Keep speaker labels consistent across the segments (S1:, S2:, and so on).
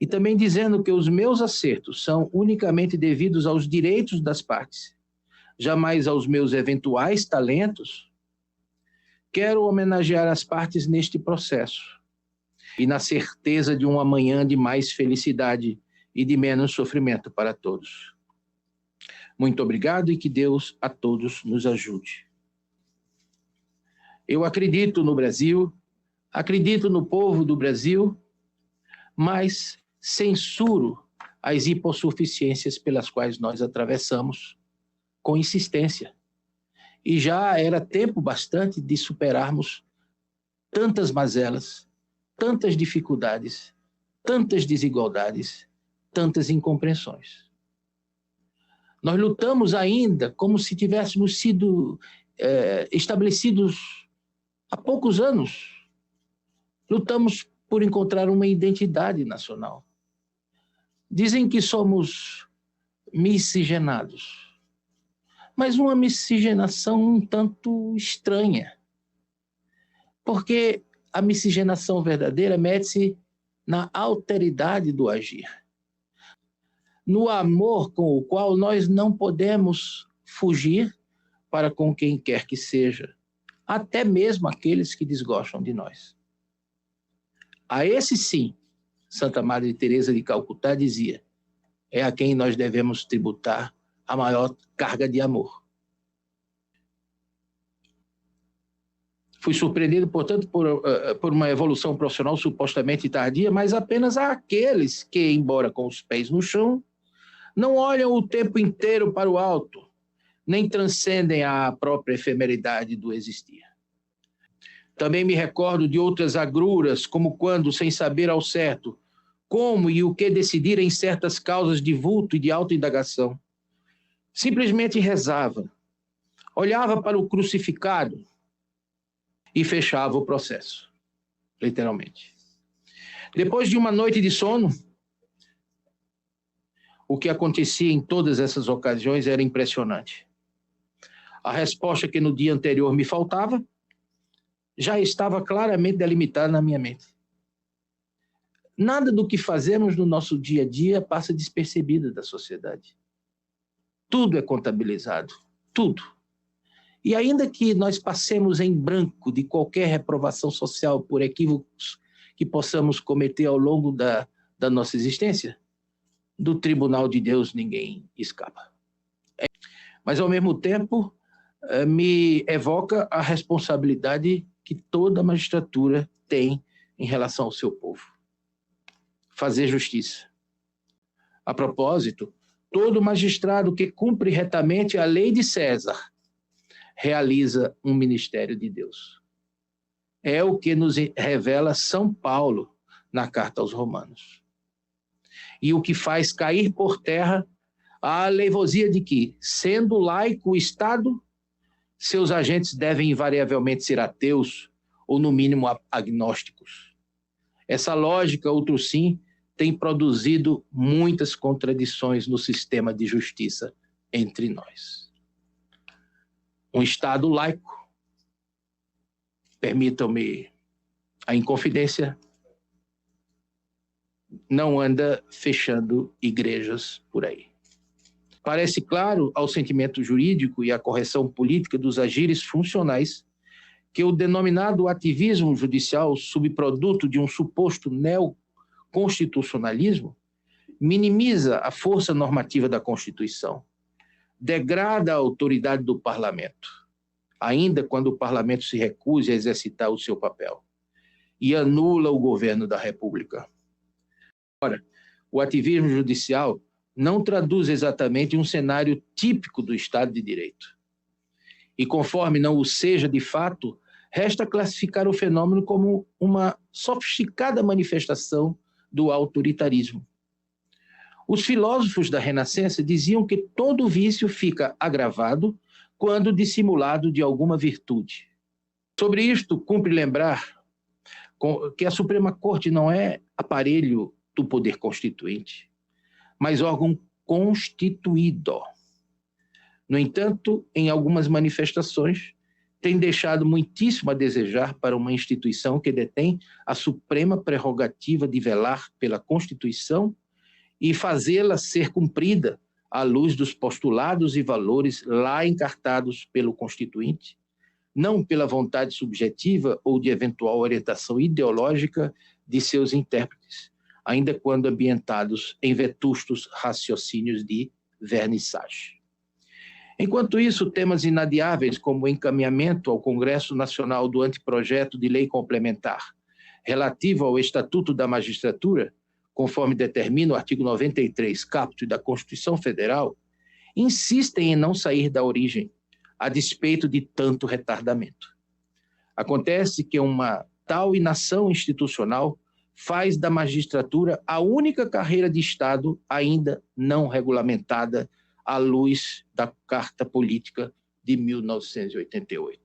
S1: e também dizendo que os meus acertos são unicamente devidos aos direitos das partes, jamais aos meus eventuais talentos, quero homenagear as partes neste processo e na certeza de um amanhã de mais felicidade e de menos sofrimento para todos. Muito obrigado e que Deus a todos nos ajude. Eu acredito no Brasil, acredito no povo do Brasil, mas censuro as hipossuficiências pelas quais nós atravessamos com insistência. E já era tempo bastante de superarmos tantas mazelas, tantas dificuldades, tantas desigualdades, tantas incompreensões. Nós lutamos ainda como se tivéssemos sido estabelecidos há poucos anos. Lutamos por encontrar uma identidade nacional. Dizem que somos miscigenados, mas uma miscigenação um tanto estranha, porque a miscigenação verdadeira mede-se na alteridade do agir, no amor com o qual nós não podemos fugir para com quem quer que seja, até mesmo aqueles que desgostam de nós. A esse sim, Santa Madre Teresa de Calcutá dizia, é a quem nós devemos tributar a maior carga de amor. Fui surpreendido, portanto, por uma evolução profissional supostamente tardia, mas apenas àqueles que, embora com os pés no chão, não olham o tempo inteiro para o alto, nem transcendem a própria efemeridade do existir. Também me recordo de outras agruras, como quando, sem saber ao certo como e o que decidir em certas causas de vulto e de autoindagação, simplesmente rezava, olhava para o crucificado e fechava o processo, literalmente. Depois de uma noite de sono, o que acontecia em todas essas ocasiões era impressionante. A resposta que no dia anterior me faltava já estava claramente delimitada na minha mente. Nada do que fazemos no nosso dia a dia passa despercebido da sociedade. Tudo é contabilizado, tudo. E ainda que nós passemos em branco de qualquer reprovação social por equívocos que possamos cometer ao longo da nossa existência, do tribunal de Deus ninguém escapa. Mas, ao mesmo tempo, me evoca a responsabilidade que toda a magistratura tem em relação ao seu povo. Fazer justiça. A propósito, todo magistrado que cumpre retamente a lei de César realiza um ministério de Deus. É o que nos revela São Paulo na carta aos Romanos. E o que faz cair por terra a aleivosia de que, sendo laico o Estado, seus agentes devem invariavelmente ser ateus ou, no mínimo, agnósticos. Essa lógica, outro sim, tem produzido muitas contradições no sistema de justiça entre nós. Um Estado laico, permitam-me a inconfidência, não anda fechando igrejas por aí. Parece claro ao sentimento jurídico e à correção política dos agires funcionais que o denominado ativismo judicial, subproduto de um suposto neoconstitucionalismo, minimiza a força normativa da Constituição, degrada a autoridade do Parlamento, ainda quando o Parlamento se recuse a exercitar o seu papel, e anula o governo da República. Ora, o ativismo judicial não traduz exatamente um cenário típico do Estado de Direito. E conforme não o seja de fato, resta classificar o fenômeno como uma sofisticada manifestação do autoritarismo. Os filósofos da Renascença diziam que todo vício fica agravado quando dissimulado de alguma virtude. Sobre isto, cumpre lembrar que a Suprema Corte não é aparelho do poder constituinte, mas órgão constituído. No entanto, em algumas manifestações, tem deixado muitíssimo a desejar para uma instituição que detém a suprema prerrogativa de velar pela Constituição e fazê-la ser cumprida à luz dos postulados e valores lá encartados pelo Constituinte, não pela vontade subjetiva ou de eventual orientação ideológica de seus intérpretes, ainda quando ambientados em vetustos raciocínios de vernissage. Enquanto isso, temas inadiáveis como o encaminhamento ao Congresso Nacional do anteprojeto de lei complementar relativo ao Estatuto da Magistratura, conforme determina o artigo 93, caput da Constituição Federal, insistem em não sair da origem, a despeito de tanto retardamento. Acontece que uma tal inação institucional faz da magistratura a única carreira de Estado ainda não regulamentada à luz da Carta Política de 1988,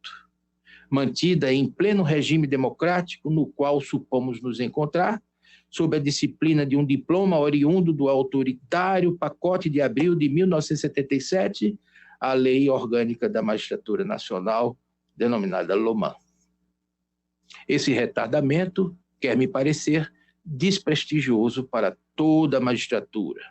S1: mantida em pleno regime democrático no qual supomos nos encontrar, sob a disciplina de um diploma oriundo do autoritário pacote de abril de 1977, a Lei Orgânica da Magistratura Nacional, denominada LOMAN. Esse retardamento, quer me parecer, desprestigioso para toda a magistratura.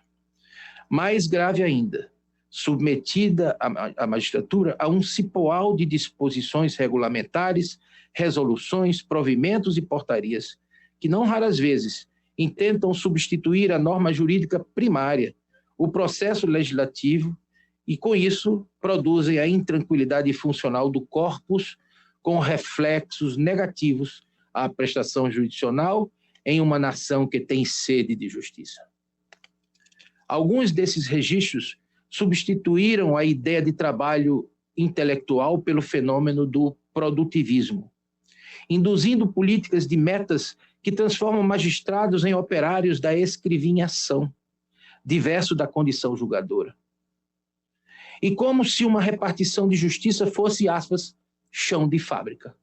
S1: Mais grave ainda, submetida a magistratura a um cipoal de disposições regulamentares, resoluções, provimentos e portarias, que não raras vezes intentam substituir a norma jurídica primária, o processo legislativo, e com isso produzem a intranquilidade funcional do corpus, com reflexos negativos à prestação jurisdicional em uma nação que tem sede de justiça. Alguns desses registros substituíram a ideia de trabalho intelectual pelo fenômeno do produtivismo, induzindo políticas de metas que transformam magistrados em operários da escrivinhação, diverso da condição julgadora. E como se uma repartição de justiça fosse, aspas, chão de fábrica.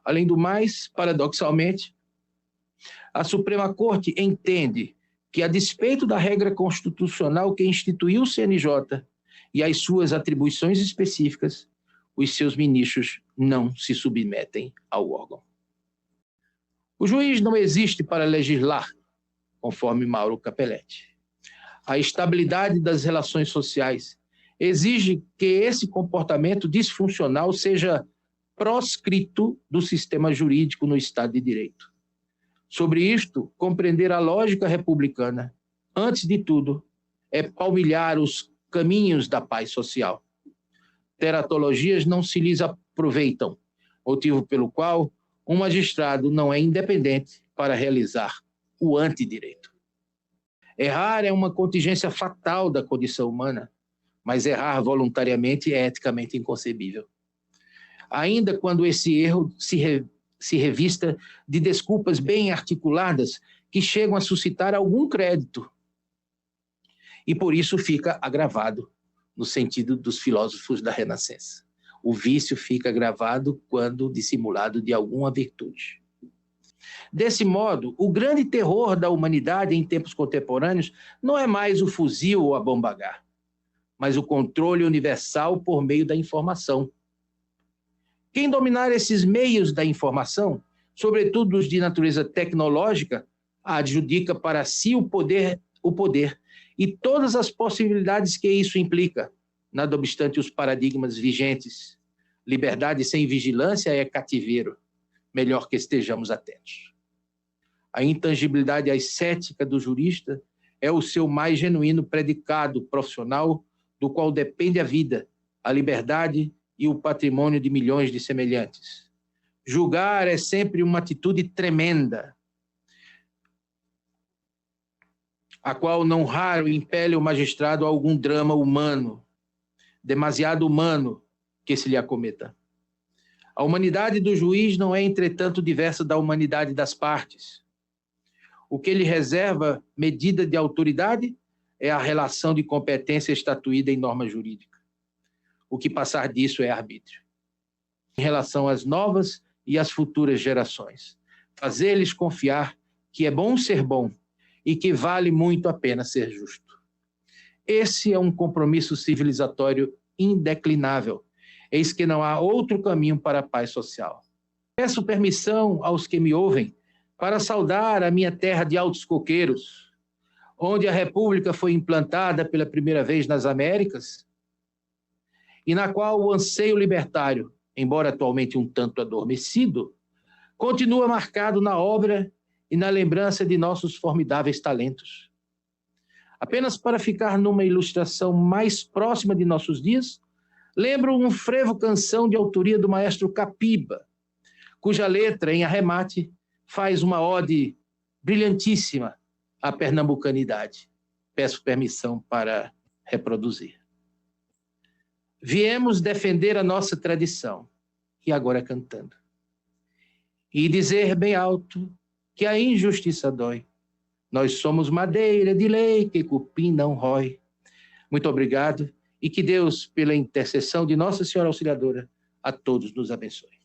S1: Além do mais, paradoxalmente, a Suprema Corte entende que, a despeito da regra constitucional que instituiu o CNJ e as suas atribuições específicas, os seus ministros não se submetem ao órgão. O juiz não existe para legislar, conforme Mauro Capelletti. A estabilidade das relações sociais exige que esse comportamento disfuncional seja proscrito do sistema jurídico no Estado de Direito. Sobre isto, compreender a lógica republicana, antes de tudo, é palmilhar os caminhos da paz social. Teratologias não se lhes aproveitam, motivo pelo qual um magistrado não é independente para realizar o antidireito. Errar é uma contingência fatal da condição humana, mas errar voluntariamente é eticamente inconcebível. Ainda quando esse erro se revista de desculpas bem articuladas que chegam a suscitar algum crédito. E por isso fica agravado, no sentido dos filósofos da Renascença. O vício fica agravado quando dissimulado de alguma virtude. Desse modo, o grande terror da humanidade em tempos contemporâneos não é mais o fuzil ou a bomba H, mas o controle universal por meio da informação. Quem dominar esses meios da informação, sobretudo os de natureza tecnológica, adjudica para si o poder e todas as possibilidades que isso implica, nada obstante os paradigmas vigentes. Liberdade sem vigilância é cativeiro, melhor que estejamos atentos. A intangibilidade ascética do jurista é o seu mais genuíno predicado profissional, do qual depende a vida, a liberdade e o patrimônio de milhões de semelhantes. Julgar é sempre uma atitude tremenda, a qual não raro impele o magistrado a algum drama humano, demasiado humano, que se lhe acometa. A humanidade do juiz não é, entretanto, diversa da humanidade das partes. O que lhe reserva medida de autoridade é a relação de competência estatuída em norma jurídica. O que passar disso é arbítrio. Em relação às novas e às futuras gerações, fazer-lhes confiar que é bom ser bom e que vale muito a pena ser justo. Esse é um compromisso civilizatório indeclinável, eis que não há outro caminho para a paz social. Peço permissão aos que me ouvem para saudar a minha terra de Altos Coqueiros, onde a República foi implantada pela primeira vez nas Américas, e na qual o anseio libertário, embora atualmente um tanto adormecido, continua marcado na obra e na lembrança de nossos formidáveis talentos. Apenas para ficar numa ilustração mais próxima de nossos dias, lembro um frevo-canção de autoria do maestro Capiba, cuja letra, em arremate, faz uma ode brilhantíssima à pernambucanidade. Peço permissão para reproduzir. Viemos defender a nossa tradição, e agora cantando, e dizer bem alto que a injustiça dói. Nós somos madeira de lei que cupim não rói. Muito obrigado e que Deus, pela intercessão de Nossa Senhora Auxiliadora, a todos nos abençoe.